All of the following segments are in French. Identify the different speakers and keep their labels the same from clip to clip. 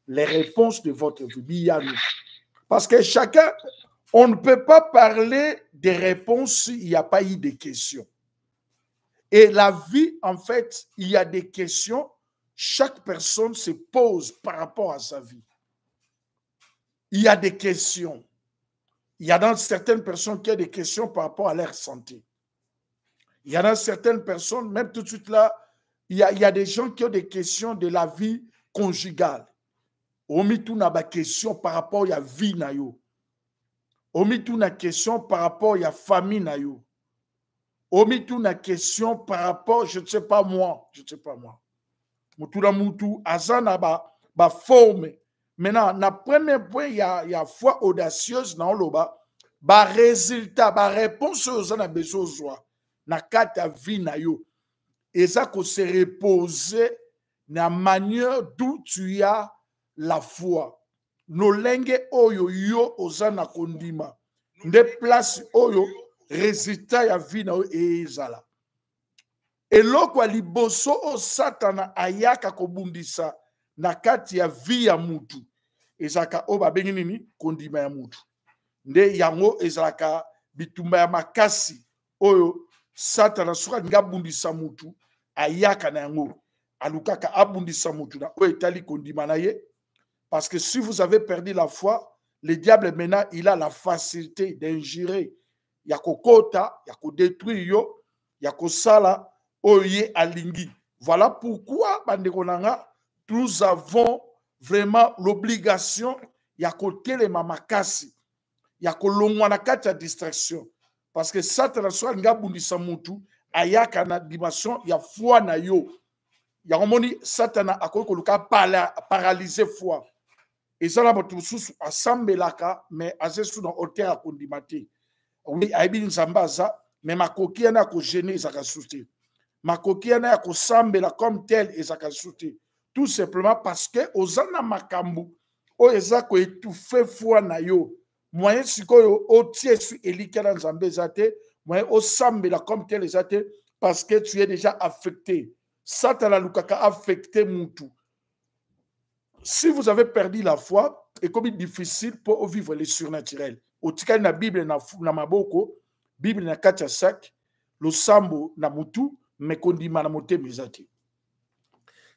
Speaker 1: les réponses de votre vie. Parce que chacun, on ne peut pas parler des réponses s'il n'y a pas eu de questions. Et la vie, en fait, il y a des questions. Chaque personne se pose par rapport à sa vie. Il y a des questions. Il y a dans certaines personnes qui ont des questions par rapport à leur santé. Il y a dans certaines personnes, même tout de suite là, il y a des gens qui ont des questions de la vie conjugale. Omitou na ba question par rapport à la vie na yo. Omitou na question par rapport à la famille na yo. Omitou na question par rapport, je ne sais pas moi. Moutou na moutou, azana ba forme. Maintenant, na premier point, il y a foi audacieuse dans le bas. Ba résultat, ba réponse aux ana besoin na kata vie na yo. Et ça qu'on se reposer na manière d'où tu as la foi. No lenge oyo yo ozana kondima. Nde place oyo résultat ya vie na yo ezala. Eloko ya liboso o satana ayaka kobundisa na kati ya vie ya mutu. Ezaka o babengi nini kondima ya mutu. Nde yango ezalaka bitumba ya makasi oyo satana soka nga bundisa mutu ayaka na yango. Alukaka abundisa mutu na o etali kondima na ye. Parce que si vous avez perdu la foi, le diable maintenant il a la facilité d'ingérer. Yako kota, yako détruire yo, yako sala oye alingi. Voilà pourquoi bandekonanga nous avons vraiment l'obligation yako telema makasi. Yako longwa na kati ya distraction. Parce que Satan soit nga bundisa mutu ayaka na dimension ya foi na yo. Yakomoni Satan akoki koluka paralyser foi. Et ça là batu susu asambelaka mais azesu na hauteur ya kondima te. Oui, aibi nzambaza mais makoki yana ko gêner ezaka souté. Makoki yana ya ko sambela comme tel ezaka souté. Tout simplement parce que ozana makambu o ezako étouffer foi na yo. Moyen sikoyo o tie su elikana nzambe ezate, moyen o sambela comme tel ezate parce que tu es déjà affecté. Satan lukaka affecté mutu. Si vous avez perdu la foi, et comme il est difficile pour vivre le surnaturel. Au tika na Bible na maboko, Bible na katia sac, le sambo na mutu, mais kondima na mote mezati.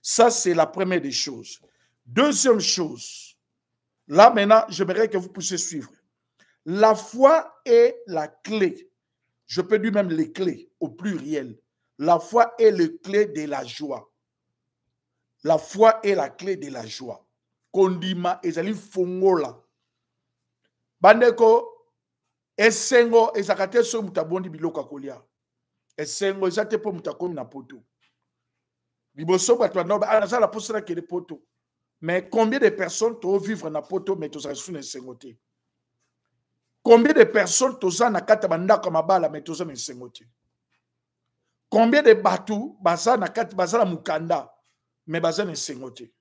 Speaker 1: Ça, c'est la première des choses. Deuxième chose, là maintenant, j'aimerais que vous puissiez suivre. La foi est la clé. Je peux dire même les clés au pluriel. La foi est le clé de la joie. La foi est la clé de la joie. Kondima ezali fongola. Bandeko esengo ezakate so mutabondi biloko kolia. Esengo ezate po mutakomi na poto. Liboso bato na ba ana la posera ke de poto. Mais combien de personnes to vivre na poto mais to za suna esengote? Combien de personnes to za na kata bandaka mabala mais to za esengote? Combien de batu baza na kata baza na mukanda mais baza na esengote?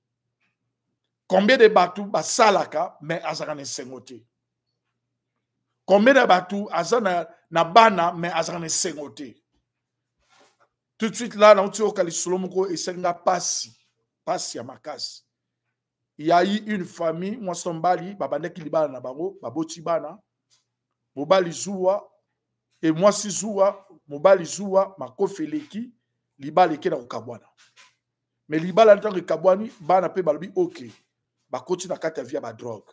Speaker 1: Combien de batu basalaka mais azaka na esengote? Combien de batu azana na bana mais azaka na esengote? Tout de suite là, dans le Kalisolomoko et Senga Passi ya makasi. Il y a eu une famille, moi Sombali, babane ki libana na bango, baboti bana, mobali zuwa, et moi si zuwa, mobali zuwa, makofeleki, libala ke na ukabwana. Mais libala na tango kabwani, bana pe balobi ok. Bakoti na kati ya via ba drogue.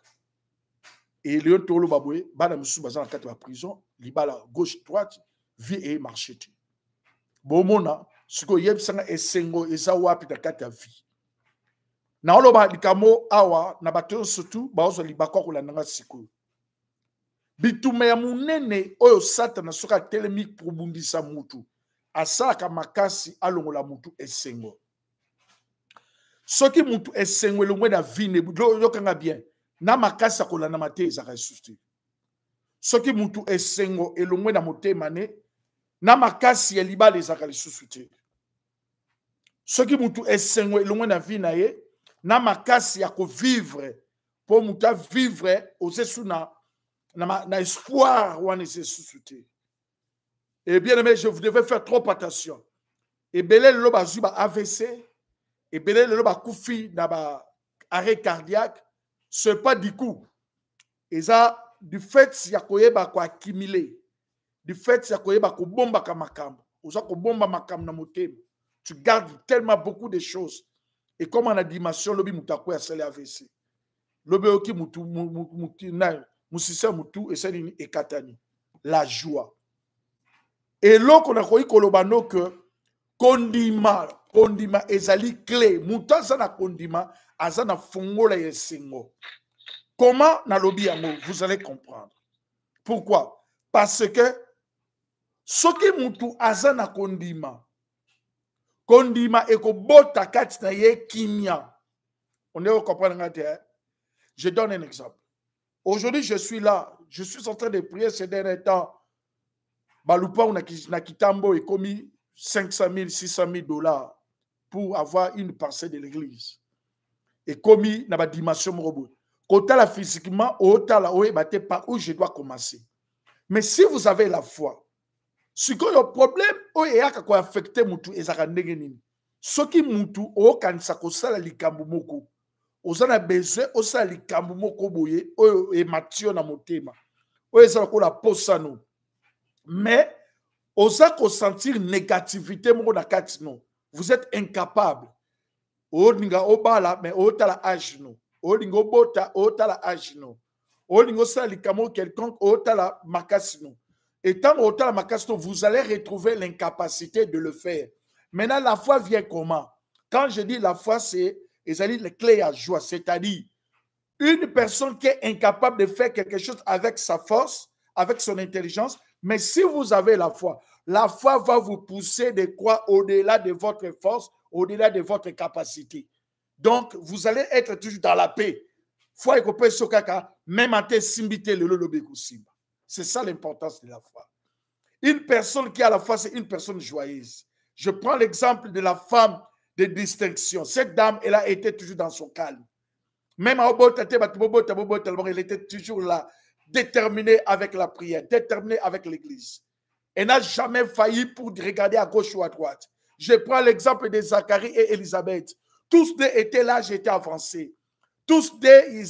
Speaker 1: Et Léon Tolo baboué, bana musu bazana kati ya prison, libala gauche droite, vie et marché. Bomona, siko yebsanga esengo eza wapi na kati ya vie. Na oloba likamo awa na bato surtout baozo libako kolandanga siko. Bitume ya munene oyo Satan soka telemi probundisa mutu. Asalaka makasi alongola mutu esengo. Soki mutu esengo elongwe na vie ne yokanga bien. Na makasi kolanda mate ezaka susti. Soki mutu esengo elongwe na motema ne na makasi ya libala ezaka lisusu te. Soki mutu esengo elongwe na vie na ye, na makasi ya ko vivre, po muta vivre osesu na espoir wana esesusu te. Et bien aimé, je vous devais faire trop attention. Et belé le loba zuba AVC, et belé le loba kufi na ba arrêt cardiaque, ce n'est pas du coup. Et ça, du fait, il y a quoi accumuler. Du fait, il y a quoi bomba kamakam. Bomba makam na motem. Tu gardes tellement beaucoup de choses. Et comme on a dit, lobi mutako ya sele AVC. Lobi oki mutu musisa mutu et c'est ekatani. La joie. Et là qu'on a koyi kolobano que kondima ezali clé. Muta zana kondima azana fongola yesingo. Comment na lobi yango? Vous allez comprendre. Pourquoi? Parce que soki mutu azana kondima ekobota kati na ye kimia. On est comprendre. Je donne un exemple. Aujourd'hui, je suis là, je suis en train de prier ces derniers temps. Balupa na kitambo et commis 500 000, 600 000 dollars pour avoir une parcelle de l'église. Et commis na ba dimension morobo. Kotala physiquement, otala oebate par où je dois commencer. Mais si vous avez la foi, ce que le problème oyaka ko affecter mutu ezaka ndenge nini. Soki mutu o kanisa ko sala likambo moko. Ozana besoin osala likambo moko boye oyo e matio na motema. Oyo ezala ko la posano. Mais osa ko sentir négativité moko na kati no. Vous êtes incapable. O ninga obala mais o tala âge no. O ninga obota o tala âge no. O ninga osala likambo quelconque o tala makasi no. Et tant que vous allez retrouver l'incapacité de le faire. Maintenant, la foi vient comment? Quand je dis la foi, c'est les clés à joie. C'est-à-dire, une personne qui est incapable de faire quelque chose avec sa force, avec son intelligence, mais si vous avez la foi va vous pousser de quoi au-delà de votre force, au-delà de votre capacité. Donc, vous allez être toujours dans la paix. Foi et kopé sokaka, même en te simbité le lobeku simba. C'est ça l'importance de la foi. Une personne qui a la foi, c'est une personne joyeuse. Je prends l'exemple de la femme de distinction. Cette dame, elle a été toujours dans son calme. Même à elle était toujours là, déterminée avec la prière, déterminée avec l'église. Elle n'a jamais failli pour regarder à gauche ou à droite. Je prends l'exemple de Zacharie et Élisabeth. Tous deux étaient là, j'étais avancé. Tous deux,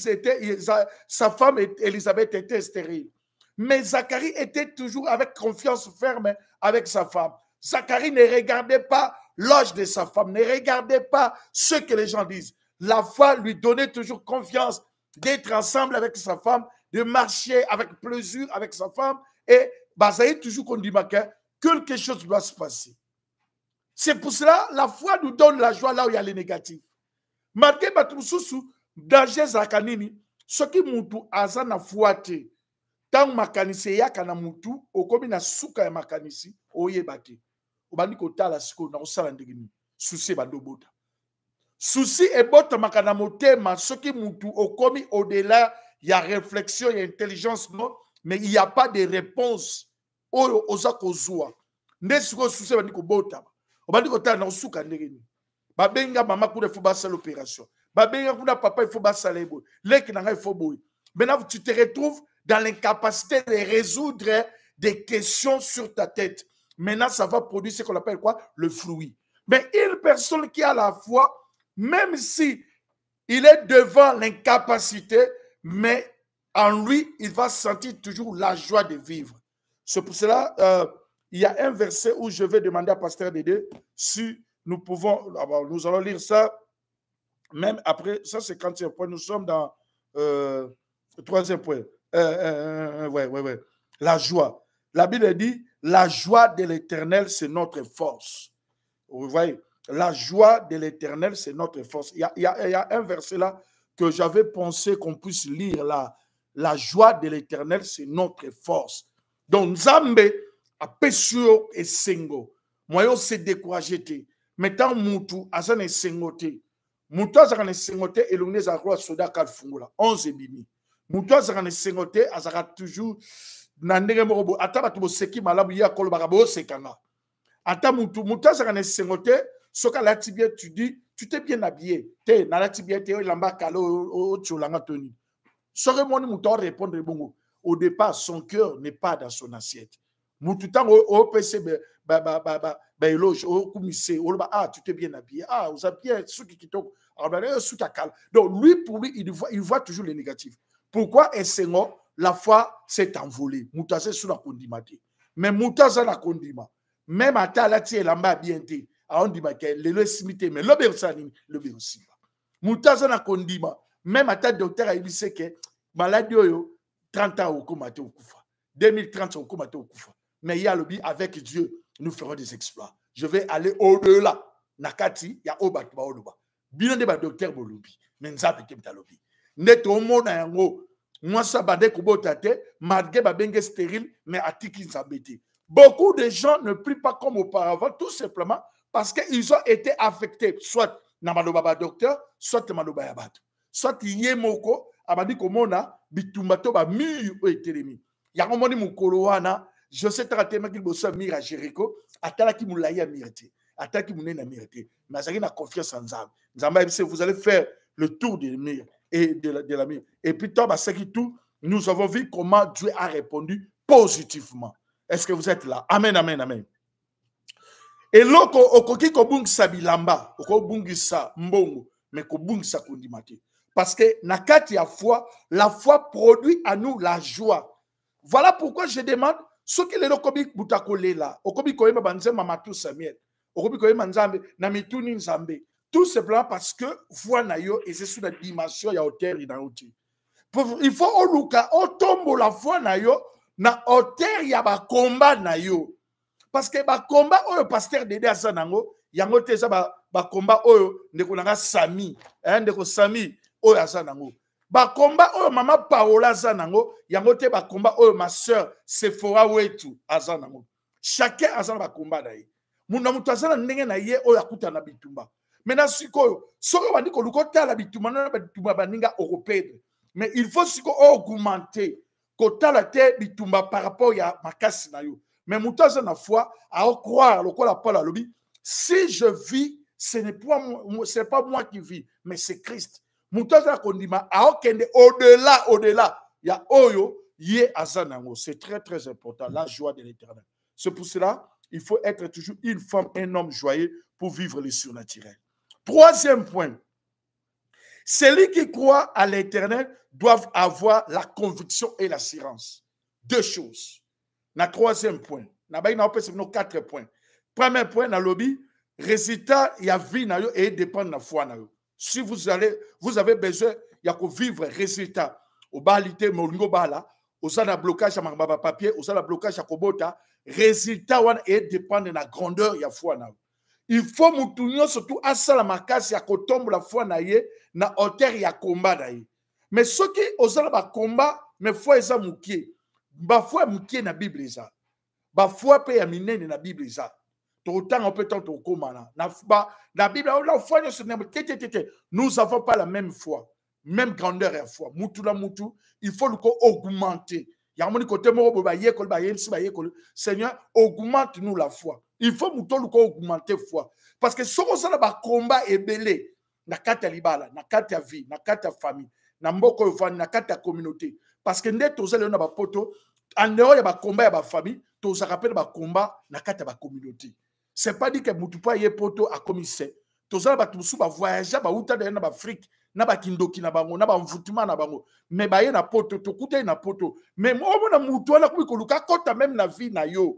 Speaker 1: sa femme Élisabeth était stérile. Mais Zacharie était toujours avec confiance ferme avec sa femme. Zacharie ne regardait pas l'âge de sa femme, ne regardait pas ce que les gens disent. La foi lui donnait toujours confiance d'être ensemble avec sa femme, de marcher avec plaisir avec sa femme. Et Bazaï toujours qu'on dit que quelque chose doit se passer. C'est pour cela la foi nous donne la joie là où il y a les négatifs. Malgré Batoussou, danger Zakanini, ce qui moutou azana fouate. Tant makanisi yaka na mutu okomi na suka ya makanisi oyebate obandi kotala siko na osala ndengini souci bando bota souci e bota makana motema soki mutu okomi au-delà ya réflexion et intelligence non mais il y a pas de réponse oyo oza kozwa nde siko souci bandi ko bota obandi kotala na suka ndengini babenga mama kuna faut basala l'opération babenga kuna papa il faut basala ebo leki na ngai il faut boy. Maintenant tu te retrouves dans l'incapacité de résoudre des questions sur ta tête. Maintenant, ça va produire ce qu'on appelle quoi? Le fruit. Mais une personne qui a la foi, même si il est devant l'incapacité, mais en lui, il va sentir toujours la joie de vivre. C'est pour cela, il y a un verset où je vais demander à Pasteur Dédé si nous pouvons, nous allons lire ça, même après, ça c'est 40e point, nous sommes dans le 3e point. Ouais. La joie. La Bible dit, la joie de l'Éternel, c'est notre force. Vous voyez, la joie de l'Éternel, c'est notre force. Il y a un verset là que j'avais pensé qu'on puisse lire là. La joie de l'Éternel, c'est notre force. Donc, Nzambe a pesio et sengo. Moi, c'est découragé. Maintenant, Moutou, Azan et sengoté. Moutou, Azan et sengoté, et l'on est à roi Soda Kalfungula. 11 et bini. Moutou azaka sengote azaka toujours nandenge moko ata bato boseki malabu ya kolobaka bosekanga ata mutu azaka sengote soka lati bien tu dis tu t'es bien habillé te na lati bien te lamba kalo o tcholanga toni soki moni mutu a répondre bongo au départ son cœur n'est pas dans son assiette mutu tango o pese éloge o kumise o ba ah tu t'es bien habillé ah vous avez bien soki kitoko Donc, lui, pour lui, il voit toujours les négatifs. Pourquoi est-ce que la foi s'est envolée? Moutase sur la condimate. Mais moutase la condima. Même à Talati et Lamba bien été. On dit que le simité, mais le béossani, le béossima. Moutase la condima. Même à ta docteur a dit que maladie, 30 ans au comate au Koufa. 2030 au comate au Koufa. Mais il y a le but, avec Dieu, nous ferons des exploits. Je vais aller au-delà. Nakati, il y a Obat Baoloba. Bien de docteur Bolobi. Mais nous avons été Balobi. Net au monde, moi, ça va être malgré babenge stérile, mais à tiki zabété. Beaucoup de gens ne prient pas comme auparavant, tout simplement parce qu'ils ont été affectés, soit Namaloba docteur, soit Namaloba Yabato. Soit Yemoko, Abadi Komona, Bitumbato, Bami, Etelemi. Yakomoni Mukoloana, je sais traiter ma qu'il bosse Mira Jericho, Atala qui moulaya mirete, Atala qui moulena mirete. Mais ça a confiance en Zam. Zamba, vous allez faire le tour des murs et de la mire. Et puis, tout, nous avons vu comment Dieu a répondu positivement. Est-ce que vous êtes là? Amen, amen, amen. Et l'autre, okoki kobungisa bilamba, okobungisa mbongo, mais kobungisa kondimate. Parce que nakati ya foi, la foi produit à nous la joie. Voilà pourquoi je demande ceux qui les okobi butakole là, okobi koyema banzema matu Samuel, okobi koyema nzambe na mituni nzambe. Tout simplement parce que foi na yo et c'est sous la dimension ya hauteur et na hauteur. Il faut oluka otombo la foi na yo na hauteur ya ba combat na yo. Parce que ba combat oyo pasteur Dédé Azanango yango te za ba combat oyo ndeko nanga Sami, ndeko Sami oyo Azanango. Ba combat oyo mama Paola Azanango yango te ba combat oyo ma sœur Sephora Wetu Azanango. Chacun azana ba combat na ye. Muna mutu azana ndenge na ye oyo akuta na bitumba. Maintenant sikoyo soko bandi ko lukota la bitumba na bitumba baninga européenne. Mais il faut augmenter kota la terre bitumba par rapport à makasi na yo. Mais moutaza na foi à croire le quoi Paul a lobby. Si je vis, ce n'est pas moi qui vis, mais c'est Christ. Moutaza kondima a okende au-delà. Il y a oyo yé azanango. C'est très très important la joie de l'Éternel. C'est pour cela il faut être toujours une femme, un homme joyeux pour vivre le surnaturel. Troisième point. Celui qui croit à l'Éternel doivent avoir la conviction et l'assurance. Deux choses. Na troisième point. Na ba ina opese no 4 points. Premier point na lobby, résultat ya vie na yo et dépend na foi na yo. Si vous avez besoin ya ko vivre résultat au balité molingo bala, osala blocage ya mababa papier, osala blocage ya kobota, résultat wana et dépend de la grandeur ya foi na yo. Il faut mutunyo surtout asala makasi ya kotombo la foi na ye na hauteur ya combat na ye. Mais ce qui osala ba combat, mais foi eza mukie. Ba foi mukie na Bible eza. Ba foi pe ya minene na Bible eza. Autant on peut tenter komana. Na Bible la foi nous avons pas la même foi, même grandeur ya foi. Mutu la mutu, il faut le augmenter. Yamoni côté mo ba yekol ba yemsi ba yekol. Seigneur, augmente nous la foi. Il faut muto le augmenter foi parce que soko ça ba combat ebelé na kata libala, na kata vie, na kata famille, na mboko yofani, na kata communauté. Parce que nde tozale na ba poto en dehors ya ba combat ya ba famille, toza rappelle ba combat na kata ba communauté. C'est pas dit que mutu pa ye poto a commissaire. Tozala ba tusu ba voyager ba uta na ba Afrique, na ba kindoki na bango, na ba mvutuma na bango. Mais ba ye na poto, tokuta na poto. Mais mo na mutu na kubikoluka kota même na vie na yo.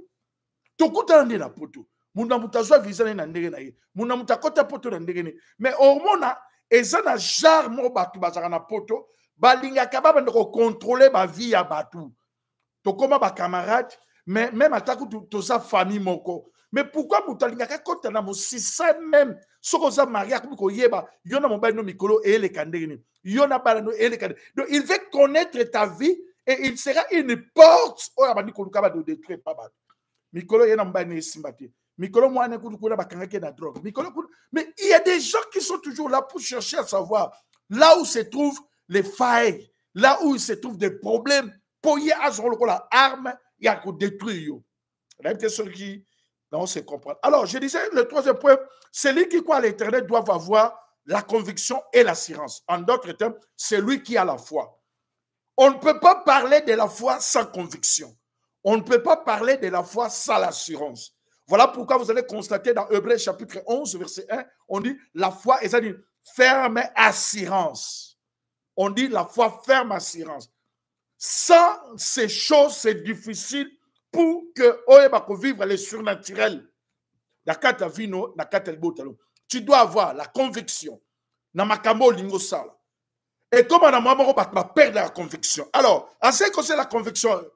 Speaker 1: Tokuta na poto. Muna mutazwa visa na ndenge na ye. Muna mutakota poto na ndenge ne. Mais hormona eza na jar mo batu bazaka na poto, balinga kababa ndoko contrôler ba vie ya batu. Tokoma ba camarade, mais même ataku toza famille moko. Mais pourquoi mutalinga kota na mosisa même soko za maria ko yeba yona mobile no mikolo et le kandenge. Yona balano et le kandenge. Donc il veut connaître ta vie et il sera une porte o abandi ko lukaba de détruire pas batu. Mikolo yena mobile ne simbati. Mikolo mwana kudukula bakangake na drogue. Mikolo mais il y a des gens qui sont toujours là pour chercher à savoir là où se trouvent les failles, là où il se trouve des problèmes pour y avoir la arme et à détruire. La même question qui on se comprend. Alors, je disais, le troisième point, celui qui croit à l'Éternel doit avoir la conviction et l'assurance. En d'autres termes, celui qui a la foi. On ne peut pas parler de la foi sans conviction. On ne peut pas parler de la foi sans l'assurance. Voilà pourquoi vous allez constater dans Hébreux chapitre 11, verset 1, on dit la foi est ferme assurance. On dit la foi ferme assurance. Sans ces choses, c'est difficile pour que Oyeba vivre les surnaturels. Tu dois avoir la conviction. Et comme on a perdre la conviction. Alors, en ce qui concerne la conviction,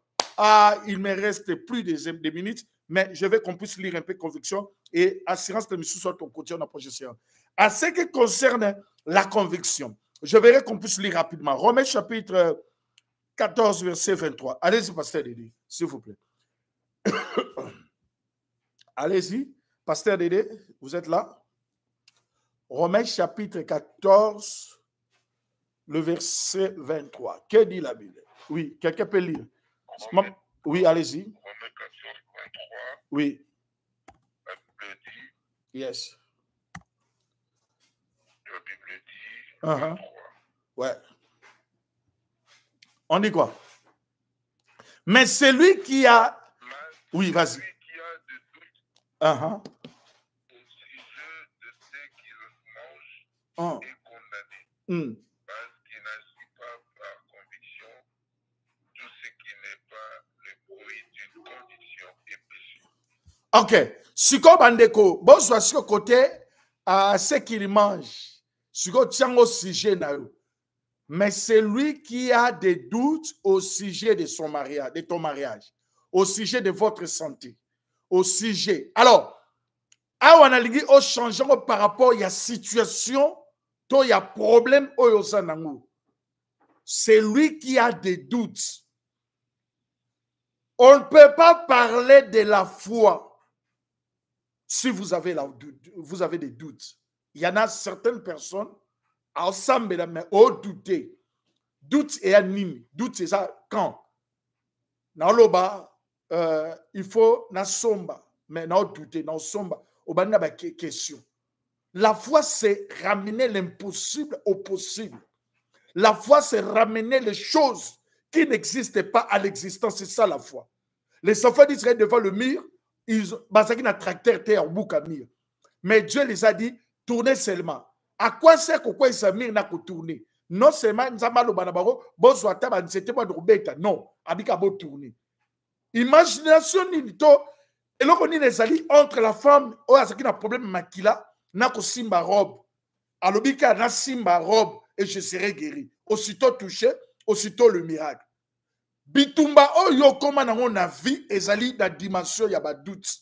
Speaker 1: il me reste plus de minutes, mais je veux qu'on puisse lire un peu conviction et assurance de mission sur ton côté, on a projection. En ce qui concerne la conviction, je verrai qu'on puisse lire rapidement. Romains chapitre 14, verset 23. Allez-y, pasteur Dédé, s'il vous plaît. Allez-y, pasteur Dédé, vous êtes là? Romains chapitre 14, le verset 23. Que dit la Bible? Oui, quelqu'un peut lire. Oui, allez-y.
Speaker 2: Romains 14, 23.
Speaker 1: Oui.
Speaker 2: La Bible dit.
Speaker 1: Yes.
Speaker 2: La Bible dit.
Speaker 1: 23. Ouais. On dit quoi? Mais celui qui a. Oui, vas-y.
Speaker 2: Celui qui a des doutes au sujet de ce qu'il mange est condamné. Parce qu'il n'agit pas par conviction. Tout ce qui n'est pas le fruit d'une conviction est péché.
Speaker 1: Ok. Siko bandeko, bon soit sur le côté à ce qu'il mange. Siko tient au sujet na yo. Mais c'est lui qui a des doutes au sujet de son mariage, de ton mariage, au sujet de votre santé, au sujet. Alors, on a dit au changement par rapport à la situation, il y a problème au sanango. C'est lui qui a des doutes. On ne peut pas parler de la foi si vous avez des doutes. Il y en a certaines personnes ensemble, mais au douter. Doute et anime. Doute, c'est ça quand. Dans le bas, il faut na somba, mais na douter, na somba. Au bas, na question. La foi, c'est ramener l'impossible au possible. La foi, c'est ramener les choses qui n'existaient pas à l'existence. C'est ça la foi. Les enfants d'Israël devant le mur, ils ont un tracteur terre au bout à mur. Mais Dieu les a dit, tournez seulement. À quoi sert que quoi Samir n'a pas tourné? Non seulement nous avons banabaro, bon soit taban c'était pas de bêta. Non, abika bo tourner. Imagination ni to et là on les alliés entre la femme ou à ce qui n'a problème makila n'a ko simba robe. Alobika na simba robe et je serai guéri. Aussitôt touché, aussitôt le miracle. Bitumba o yo koma na on a vie ezali la dimension ya ba doute.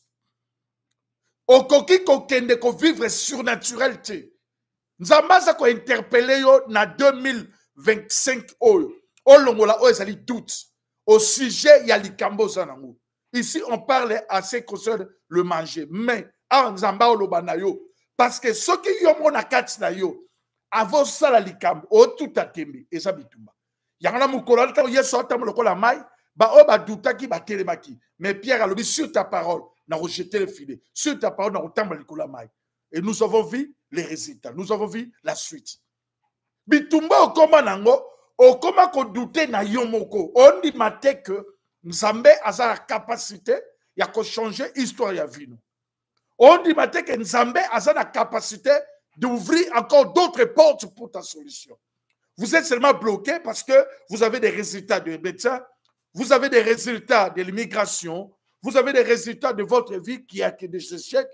Speaker 1: Okoki ko kende ko vivre surnaturel te. Nzambaza ko interpellé yo na 2025 oyo. Olongola o ezali doute au sujet ya likambo zanango. Ici on parle à ce qui concerne le manger, mais en nzamba olobana yo parce que ce qui yo mona kati na yo avant ça la likambo o tout atembe eza bitumba. Yangana mukolo alta yeso atam lokola mai ba o ba doutaki ba telemaki. Mais Pierre a dit sur ta parole n'a rejeté le filet. Sur ta parole n'a retamba likola mai. Et nous avons vu les résultats. Nous avons vu la suite. Bitumba okoma nango, okoma ko douter na yomoko. On dit maté que Nzambe a la capacité ya ko changer histoire ya vie. On dit maté que Nzambe a la capacité d'ouvrir encore d'autres portes pour ta solution. Vous êtes seulement bloqué parce que vous avez des résultats de médecin, vous avez des résultats de l'immigration, vous avez des résultats de votre vie qui a des échecs.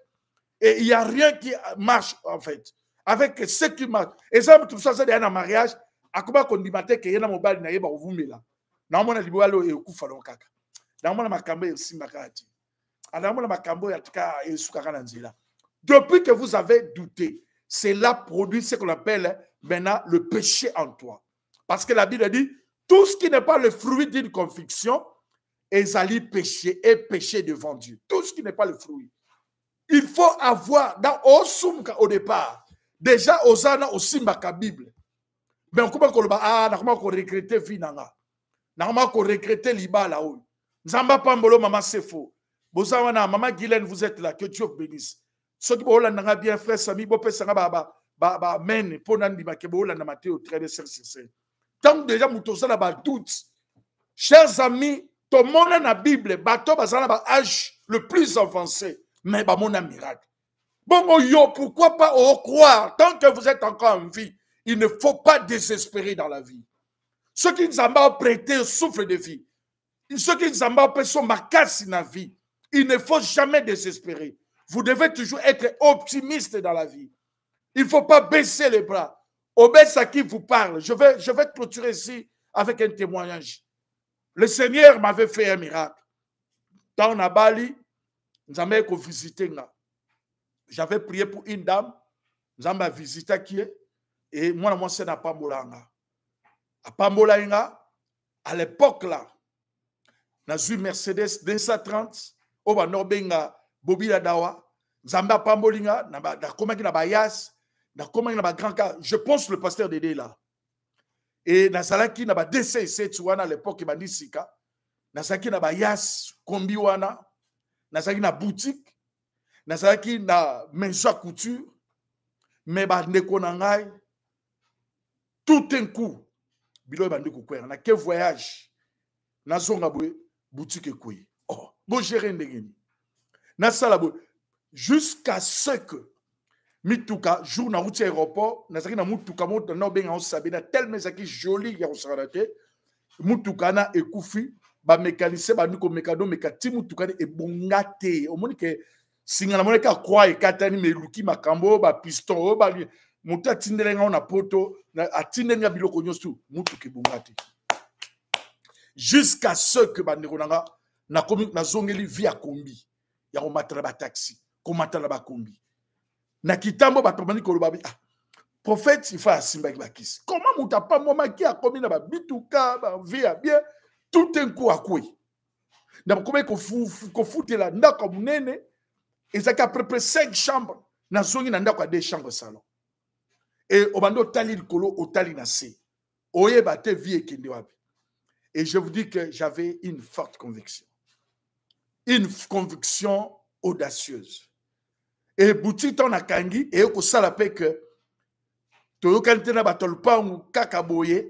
Speaker 1: Et il n'y a rien qui marche, en fait. Avec ce qui marche. Exemple, tout ça, c'est un mariage. À comment on dit que y a un mobile qui est vous là. Dans mon libéral et au coup fallo kaka. Dans mon makambo et aussi makati. Dans mon makambo et en tout cas et soukaralanzila. Depuis que vous avez douté, cela produit ce qu'on appelle maintenant le péché en toi. Parce que la Bible dit tout ce qui n'est pas le fruit d'une conviction est allé péché et péché devant Dieu. Tout ce qui n'est pas le fruit. Il faut avoir, dans au départ, déjà, Osana aussi ma Bible. Mais on commence à regretter Vinanga. Normalement, qu'on regretter Liba là-haut. Nzamba Pambolo, maman, c'est faux. Bozawana, maman Guylaine, vous êtes là, que Dieu vous bénisse. Ceux qui ont bien frère Sami, Bopé Sanga, men, Ponandi, Makebola, Namateo, très bien, c'est. Tant que déjà, Moutosa, n'a doute. Chers amis, tout le monde a la Bible, bateau, bazana, âge le plus avancé. Mais bah mon miracle. Bon, yo, pourquoi pas croire? Tant que vous êtes encore en vie, il ne faut pas désespérer dans la vie. Ceux qui nous ont prêté souffle de vie. Ceux qui nous ont prêté sont marqués dans la vie. Il ne faut jamais désespérer. Vous devez toujours être optimiste dans la vie. Il ne faut pas baisser les bras. Obès à qui vous parle. Je vais clôturer ici avec un témoignage. Le Seigneur m'avait fait un miracle. Dans Nabali, nous avons visité. J'avais prié pour une dame. Nous avons visité qui est. Et moi, c'est à Pambolanga. À Pambolanga, à l'époque là, nous avons eu Mercedes 230. Au Norbenga, Bobby Ladawa. Zamba Pambolinga, je pense le pasteur Dédé là. Et Nazalaki n'a pas DCC à l'époque, il m'a dit Sika. Nazalaki n'a pas Yas, Kombiwana. Nazalaki n'a boutique. Nazalaki n'a maison à couture. Mais bah Nekonangai. Tout un coup. Bilo Bandi Koukwé. On a quel voyage. Nazonga boutique et couille. Oh, bon géré ndegeni. Nasalabo. Jusqu'à ce que Mituka, jour na route aéroport, nazaki na Mutuka monte na benga on sabina tellement zaki joli ya osarate. Mutuka na ekufi ba mécanicien ba ndiko mekado mekati Mutuka e bongate. Omoni ke singana moneka kwa e katani meluki makambo ba piston ba muta tindelenga na poto na atindenga biloko nyosu Mutuka bongate. Jusqu'à ce que ba ndikonanga na komi na zongeli via kombi ya ko matala ba taxi. Comment tu as combi? Na kitambo batomani kolobabi. Prophète, il faut asimba bakis. Comment mon tapa moma qui a commis na ba bituka ba via bien tout un coup à quoi? Na comment ko foute la ndako munene ezaka à peu près 5 chambres na zongi na ndako 2 chambres salon. Et obando tali likolo otali na se. Oye bate vie ekende wapi. Et je vous dis que j'avais une forte conviction. Une conviction audacieuse. Et boutique ton akangi et ko sala pe que to yokanite na batolpa ou kakaboye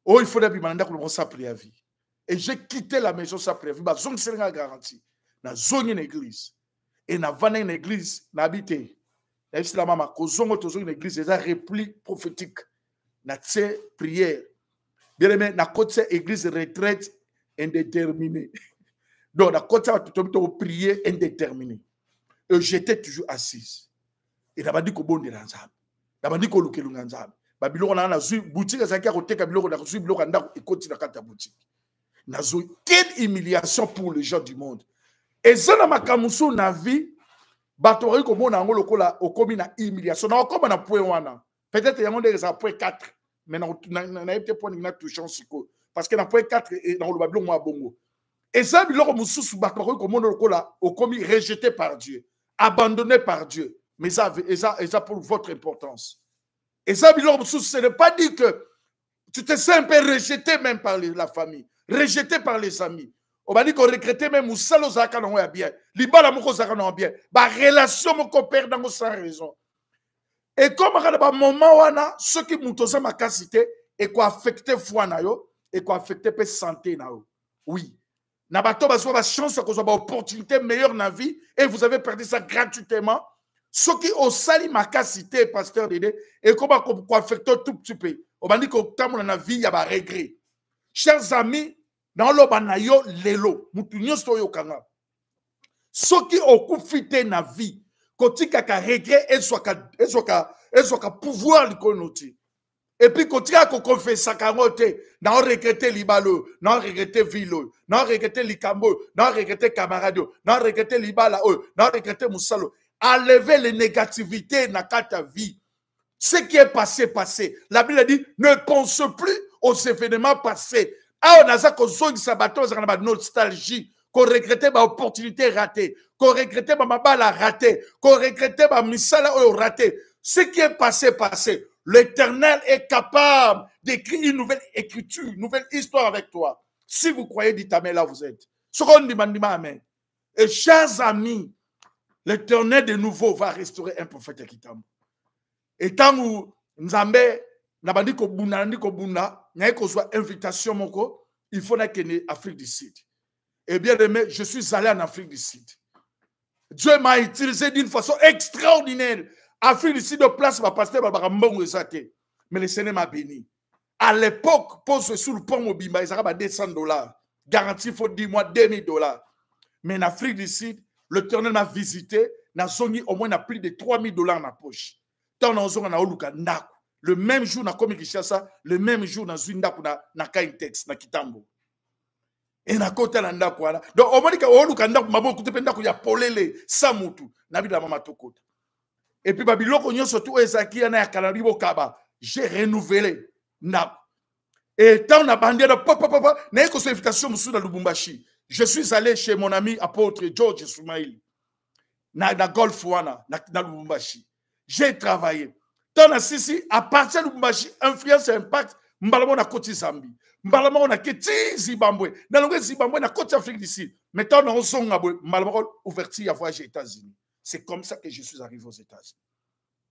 Speaker 1: oh il faut d'abord manda ko sa préavis et j'ai quitté la maison sa préavis ba zone serenga garantie na zone une église et na vana une église na habité na la mama ko zongo to zone une église des réplique prophétique na tse prière bien aimé na côté église retraite indéterminée donc na côté to prier indéterminé. Et j'étais toujours assise. Et d'abord dit que bon de l'ensemble. D'abord dit que le kelung ensemble. Babylon on a vu boutique ça qui a côté Babylon on a vu Babylon on et continue à ta boutique. Nazo quelle humiliation pour les gens du monde. Et ça na makamusu na vie batori ko mona ngolo kola okomi na humiliation. Na okoma na point wana. Peut-être yango de ça point 4 mais na été point na touchant siko parce que na point 4 et dans le Babylon moi bongo. Et ça biloko mususu batori ko mona kola okomi rejeté par Dieu. Abandonné par Dieu. Mais ça pour votre importance. Et ça, ce n'est pas dit que tu te sens un peu rejeté même par la famille, rejeté par les amis. On va dire qu'on regrettait même Moussalo Zaka non bien. Libala Moko Zaka non bien. Ba relation Moko perd dans sans raison. Et comme à un moment wana, ceux qui m'ont ma capacité et quoi affecté foi na yo et quoi affecté pe santé na yo. Oui. Nabato baso ba chance que ba opportunité meilleure na vie et vous avez perdu ça gratuitement. Ce qui au sali ma capacité pasteur Dédé et comment quoi affecter tout petit peu. On va dire que tant dans la vie il y a ba regret. Chers amis, dans le banayo lelo, mutunyo soyo kanga. Ce qui occupite na vie, kotika ka regret et soit ka pouvoir likonoti. Et puis, quand tu as confessé ça, non regretter Libalo, non regretter Vilo, non regretter Likambo, non regretter Camaradio, non regretter Libala, non regretter Moussalo. Enlever les négativités dans ta vie. Ce qui est passé, passé. La Bible dit, ne pense plus aux événements passés. Ah, on a ça qu'on zone sabato, on a nostalgie, qu'on regrettait ma opportunité ratée, qu'on regrettait ma balle ratée, qu'on regrettait ma misala ratée. Ce qui est passé, passé. L'Éternel est capable d'écrire une nouvelle écriture, une nouvelle histoire avec toi. Si vous croyez, dites amen là vous êtes. Ce qu'on demande, amen. Et chers amis, l'Éternel de nouveau va restaurer un prophète Kitambo. Et tant que nous avons dit que nous avons invitation, il faut que nous Afrique du Sud. Et bien aimé, je suis allé en Afrique du Sud. Dieu m'a utilisé d'une façon extraordinaire. Afrique ici de place, ma pasteur, mais le Seigneur m'a béni. À l'époque, pose sur le pont Mobimba, ils avaient $200. Garantie, il faut 10 mois, $2000. Mais en Afrique du Sud, l'Éternel m'a visité, au moins plus de $3000 dans ma poche. Le même jour, le même jour, na Kaintex, na Kitambo. Et na kota na ndako wana. Donc au moins que oluka ndako maboko te ndako ya polele samutu na bida mama tokota. Et puis babiloko nyonso tu ezaki na ya kanaribo kaba. J'ai renouvelé ndako. Et tant na bandé na papa na eko so invitation musu na Lubumbashi. Je suis allé chez mon ami apôtre George Soumaïl. Na golf wana na Lubumbashi. J'ai travaillé. Tant na sisi à partir de Lubumbashi influence impact mbalamo na koti Zambie. Mbalamo na keti Zimbabwe. Na longue Zimbabwe na côte Afrique d'ici. Maintenant on songa mbalamo ouverture à voyager aux États-Unis. C'est comme ça que je suis arrivé aux États-Unis.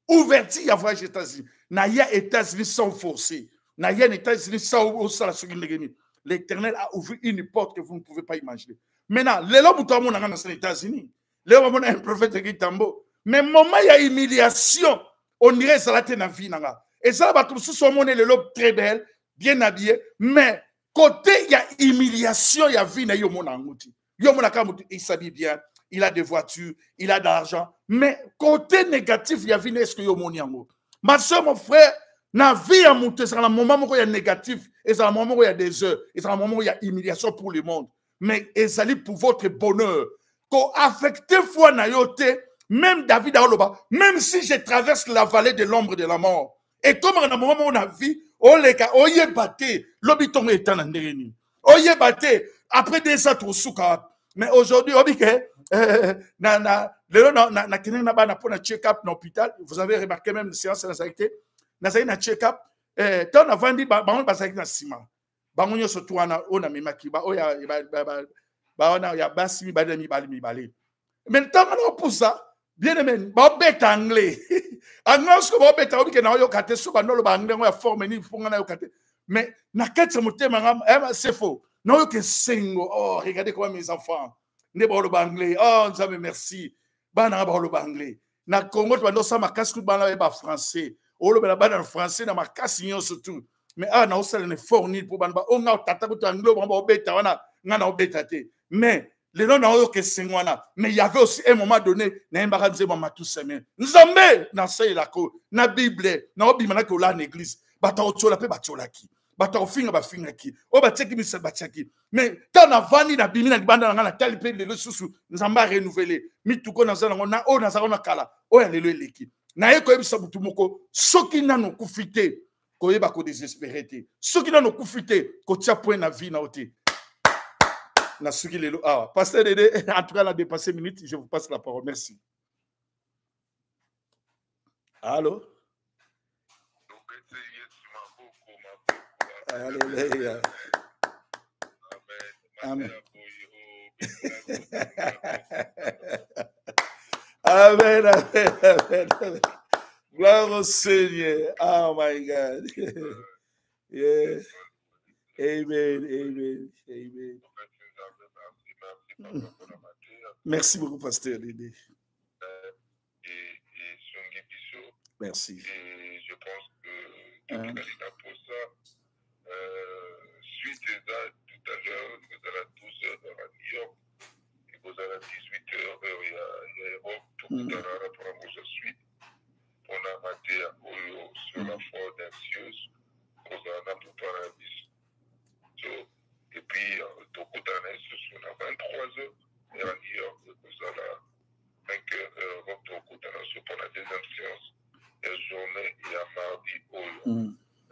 Speaker 1: Ouverture à voyager aux États-Unis. Na ya États-Unis sans forcer. Na ya États-Unis sans osala sugini. L'Éternel a ouvert une porte que vous ne pouvez pas imaginer. Maintenant, les hommes qui sont aux États-Unis, les hommes qui ont un prophète qui tambo. Mais moment il y a humiliation, on dirait ça la tête dans vie nanga. Et ça va tout sous monnaie le lobe très belle, bien habillé, mais côté il y a humiliation, il y a vie na yo mona ngouti. Yo mona kamuti, il s'habille bien, il a des voitures, il a de l'argent, mais côté négatif, il y a vie est-ce que yo moni yango. Ma soeur, mon frère, na vie à monter, c'est un moment où il y a négatif, et c'est un moment où il y a des heures, et c'est un moment où il y a humiliation pour le monde. Mais ça pour votre bonheur. Quand affecté foi na yote, même David Aoloba, même si je traverse la vallée de l'ombre de la mort, et comme à un moment où on a vu, oye baté, l'obiton est en andérini. Oye baté, après des autres souka. Mais aujourd'hui, on dit que, na check-up dans l'hôpital, vous avez remarqué même une séance de la santé, na check-up, tant on a vendu, on a na ciment. On a surtout on a memaki, on a bassi, bali. Maintenant, on a pour ça, bien aimé, on bête anglais. Anglais, ce que on bête, on dit que na yo kate, so banolo ba anglais, on a formé ni pour na yo kate. Mais na kate se monter, c'est faux. Non, que singo. Oh, regardez comment mes enfants. Ne ba lo anglais. Oh, nous avons merci. Ba na ba lo anglais. Na Congo, tu vas nous ça ma casse ba na ba français. Oh, le ba na français na ma casse surtout. Mais ah, na osala ne fournir pour ban ba. Oh, na tata ko anglais, ba obeta wana, na obeta te. Mais les noms n'ont que singwana. Mais il y avait aussi un moment donné, na mbara nze mama tout semaine. Nzambe na sei la ko, na Bible, na obimana ko la l'église. Bata otiola pe batiola ki. Bata ofinga ba finga ki. O ba teki misel ba teki. Mais tant na vani na bimina libanda na tali pe le susu, nzamba renouveler. Mituko na zana na o na zana kala. O ya lelo eleki. Na ye ko ebisa butu moko, soki nano kufite, ko yeba ko désespéré te. Soki nano kufite, ko tia point na vie na ote. Ah, Pasteur Dédé, en tout cas, on a dépassé 1 minute. Je vous passe la parole. Merci. Allô? Alléluia. Amen. Amen, amen, amen, amen. Gloire au Seigneur. Oh my God. Yeah. Amen, amen, amen. Merci beaucoup, Pasteur Dédé. Merci.
Speaker 2: Et je pense que pour ça, suite à tout à l'heure, vous êtes à 12h à New York, et vous êtes à 18h à Europe, tout à l'heure après votre suite. On a maté sur la foi d'anxieuse, vous en avez préparé. Et puis, tout d'année, on a 23h, et à New York, vous avez 5h, tout d'année, on a des séances, et journée, et à mardi,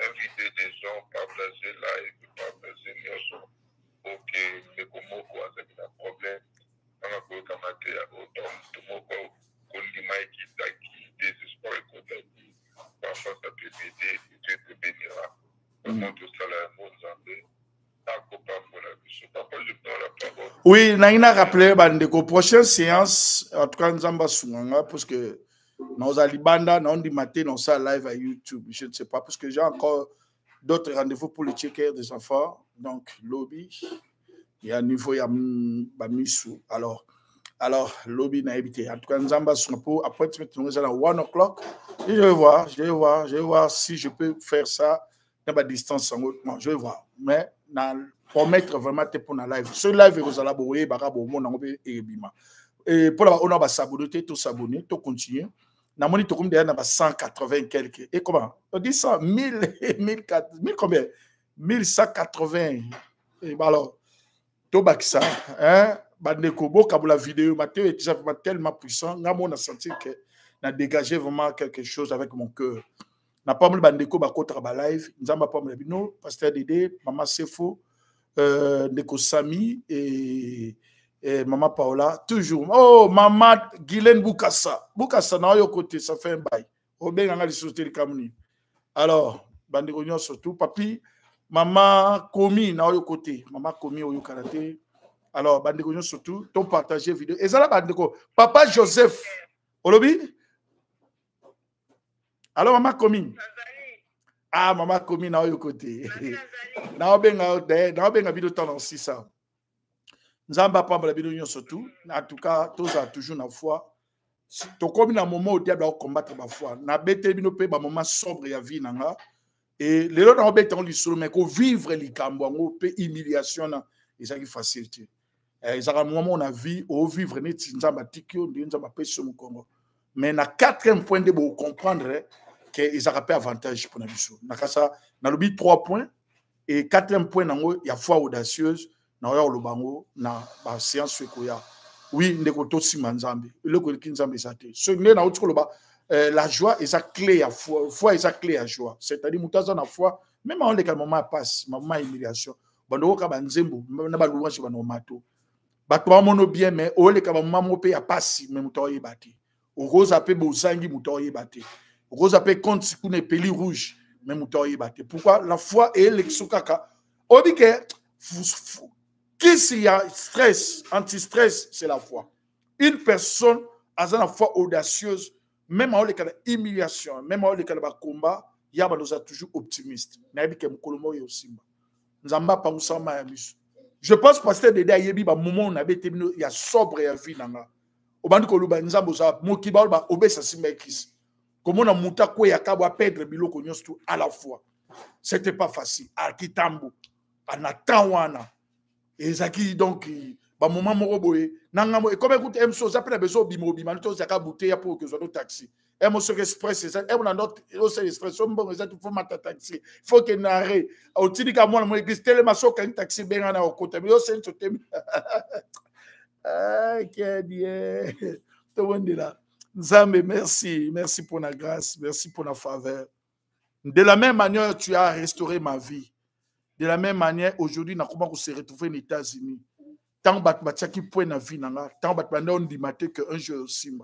Speaker 2: inviter des gens, pas placer live, pas placer Nyoso, ok, mais comment quoi, c'est un problème, on a quoi comme à autant, tout le monde, qu'on dit Mike, qui désespoir, qu'on a dit, parfois ça peut m'aider, Dieu te bénira. Vraiment, tout ça, là, mon Zambé.
Speaker 1: Oui, Naina rappelé bandeko prochaine séance en tout cas Nzamba Sunganga parce que nous allons banda nous dit matin dans ça live à YouTube, je ne sais pas parce que j'ai encore d'autres rendez-vous pour le checker des enfants donc lobby il y a niveau il y a Bamisu alors Alors, lobby n'a évité. En tout cas, nous avons pour après tu mets à 1 o'clock. Je vais voir si je peux faire ça dans ma distance en haut. Je vais voir. Mais pour mettre vraiment pour la live. Ce live vous allez boyer barabo mon ngobé et bima. Et pour la on a s'abonner, tout s'abonner, tout continuer. Na moni to comme derrière na 180 quelques. Et comment? On dit ça 1000 combien? 1180. Et alors to bakisa hein bandeko boka pour la vidéo Mathieu est tellement puissant nga on a senti que n'a dégagé vraiment quelque chose avec mon cœur. Na pas mon bandeko ba kotra ba live nzamba pas mon bino pasteur Dédé maman Sefo ndeko Sami et maman Paola toujours oh maman Guylaine Boukassa na yo côté ça fait un bail au ben nga li sauter le Cameroun. Alors bandeko nyon surtout papi maman Komi na yo côté maman Komi au karaté. Alors, bandeko surtout, ton partager vidéo. Et ça là, bandeko, papa Joseph, Olobi? Alors, maman Komi. Ah, maman Komi, na yo côté. Na benga vidéo temps aussi ça. Nzamba pas la vidéo surtout. En tout cas, tous a toujours na foi. To comme na moment au diable à combattre ma foi. Na bete bino pe ba moment sombre ya vie nanga. Et les autres na bete on lui solo mais ko vivre li kambo ngo pe humiliation na. Et ça qui facilité. Ils ont un moment on a vu au vivre mais na 4e point de vous comprendre que ils ont pas avantage pour nous. Na lobi 3 points et 4e point nango il y a foi audacieuse na yo lo bango na ba séance ko ya oui ndeko to simanzambe le ko kinzambe saté ce ne na otiko loba la joie est sa clé à foi est sa clé à joie c'est-à-dire mutaza na foi même en les moment passe moment humiliation bando ka banzembo na ba louange ba no mato batwa mono bien mais o le kaba mamo pe ya pasi mais mutoye bati o rosa pe bozangi mutoye bati o rosa pe compte sikune peli rouge mais mutoye bati pourquoi la foi est l'exukaka on dit que qui s'il y a stress anti-stress c'est la foi une personne a une foi audacieuse même en le cas humiliation même en le cas combat il y a toujours optimiste na bi ke mukolomo yo simba nzamba pa musama ya biso. Je pense pasteur Dédé ayebi ba moment on avait été il y a sobre ya vie nanga. Obandi ko luba nzambo za mokiba ba obesa simbekis. Comme on a muta ko ya kabwa perdre biloko nyonso à la fois. C'était pas facile. A kitambo anatan wana. Ezaki donc ba moment moko boye nanga mo comme écoute emso za pena beso bimo bima to za ka bouteille pour que zo taxi. Emo sur express c'est ça emo na notre express on bon ça faut mata taxi faut que n'arrête au tidika moi mo église tellement so ka taxi benga na okota yo c'est to tem ah que Dieu to wondela Nzambe merci pour la grâce merci pour la faveur de la même manière tu as restauré ma vie de la même manière aujourd'hui na comment se retrouver aux États-Unis tant bat bataki point na vie nanga tant bat banda on dit maté que un jour aussi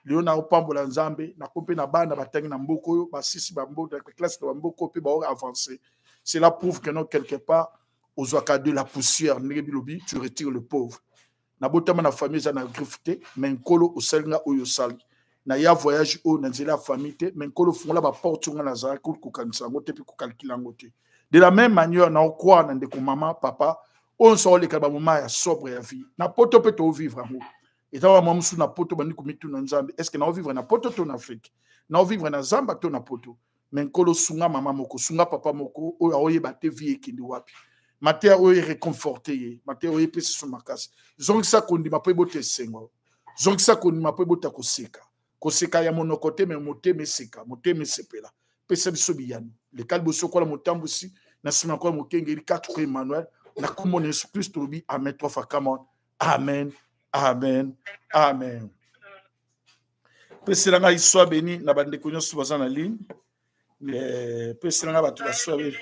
Speaker 1: Léo na opambola nzambe na kopé na bana batangi na mboko ba sisi ba mboko la classe de mboko pe ba avancer. Cela prouve que non quelque part aux oaka de la poussière nebilobi tu retires le pauvre. Na botama na famille za na grifté mais nkolo oselnga oyo sali. Na ya voyage o na nzela famille te mais nkolo fongola ba porte nga na za ko kanisa ngote pe ko calculer ngote. De la même manière na okwa na ndeko maman papa on so le kaba moment ya sobre ya vie. Na poto pe to vivre amour. Et dans le moment où na poto bandi kumitu na nzambe est-ce que na vivre na poto to na Afrique na vivre na zamba to na poto mais nkolo sunga mama moko sunga papa moko o oye bate vie ekindi wapi mater o réconforter mater o pese so makasi zongi sa kondi mapo bote sengo zongi sa kondi mapo bota koseka ya monokote mais moteme seka moteme sepela pese biso biyano le kalbo sokola motambo si na sima ko mokengeli 4 Emmanuel na komone Christ lobi amen 3 fois come on amen. Amen. Amen. Peselanga iswa beni na bande konyo subaza na ligne. Peselanga batu la swa beni.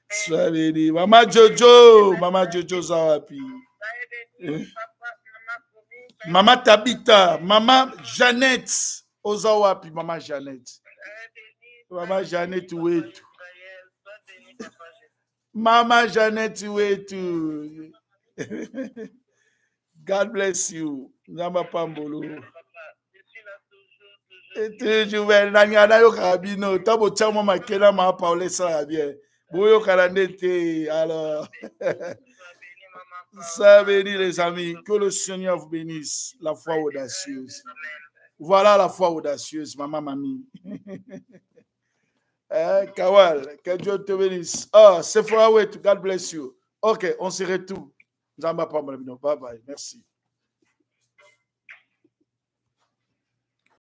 Speaker 1: Swa beni. Mama Jojo zawapi. Mama Tabita, Mama Jeannette ozawapi, Mama Jeannette. Mama Jeannette wetu. Mama Jeannette wetu. God bless you. Nzamba pambolo. Et toujours nanyana yo karabino. Tabo chamo makela ma Paulé ça bien. Boyo karandete alors. Ça bénit les amis. Que le Seigneur vous bénisse. La foi audacieuse. Voilà la foi audacieuse, maman, mamie. Kawal, que Dieu te bénisse. Ah, Sephora, God bless you. Ok, on se retrouve. Bye bye. Merci.